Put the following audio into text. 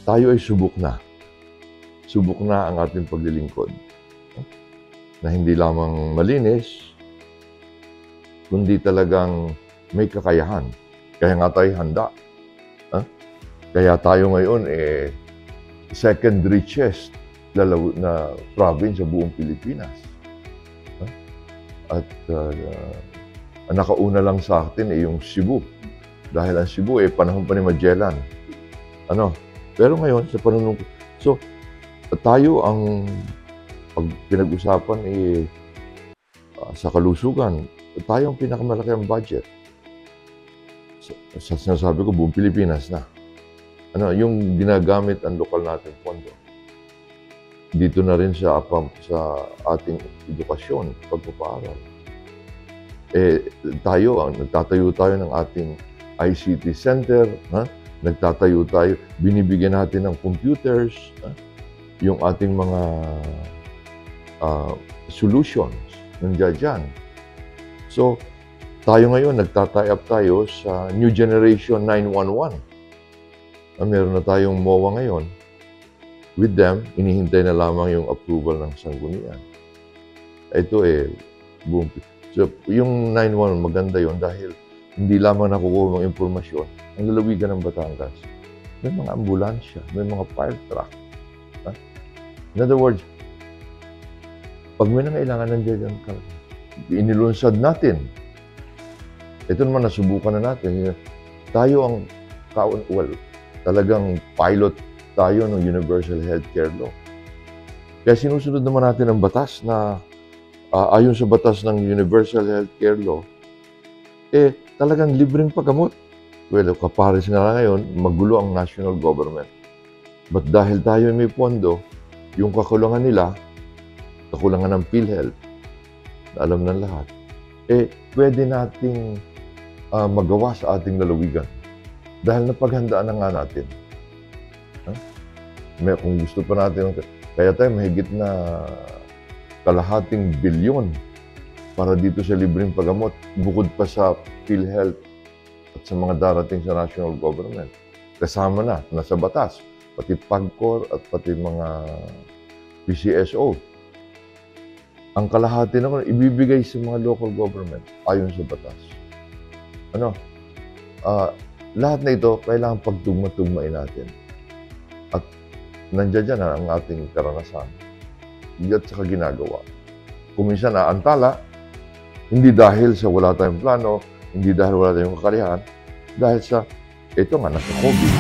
tayo ay subok na. Subok na ang ating paglilingkod. Na hindi lamang malinis, kundi talagang may kakayahan. Kaya nga tayo handa. Kaya tayo ngayon second richest na province sa buong Pilipinas. At ang nakauna lang sa atin yung Cebu. Dahil ang Cebu panahon pa ni Magellan. Pero ngayon, sa panahon so tayo ang pag pinag-usapan sa kalusugan, tayo ang pinakamalaki ang budget. Sa sinasabi ko, buong Pilipinas na. Yung ginagamit ang lokal natin pondo. Dito na rin sa ating edukasyon, pagpapaaral. Nagtatayo tayo ng ating ICT center, nagtatayo tayo, binibigyan natin ng computers, yung ating mga solutions, nandiyan dyan. So, tayo ngayon, nagtatie up tayo sa New Generation 911. Meron na tayong MOA ngayon. With them, inihintay na lamang yung approval ng sanggunian. Ito so, yung 911, maganda yon dahil hindi lamang nakukuha ng impormasyon ang lalawigan ng Batangas. May mga ambulansya, may mga fire truck. In other words, pag may nangailangan nandiyan ka, inilunsad natin. Ito naman, nasubukan na natin. Tayo talagang pilot tayo ng Universal Healthcare Law. Kaya sinusunod naman natin ang batas na ayon sa batas ng Universal Healthcare Law, talagang libreng paggamot. Well, kapares nga ngayon, magulo ang national government. But dahil tayo may pondo, yung kakulangan nila, kakulangan ng PhilHealth, na alam ng lahat, pwede nating magawa sa ating lalawigan. Dahil napaghandaan na nga natin. Kung gusto pa natin, kaya tayo mahigit na kalahating bilyon para dito sa libreng paggamot, bukod pa sa PhilHealth at sa mga darating sa national government. Kasama na, nasa batas, pati PAGCOR at pati mga PCSO. Ang kalahati naman, ibibigay sa mga local government ayon sa batas. Lahat na ito, kailangan pagtugma-tugmain natin. At nandiyan dyan ang ating karanasan. At saka ginagawa. Kung minsan naantala, hindi dahil sa wala tayong plano, hindi dahil wala tayong kakalihan, dahil sa, ito nga, nasa COVID.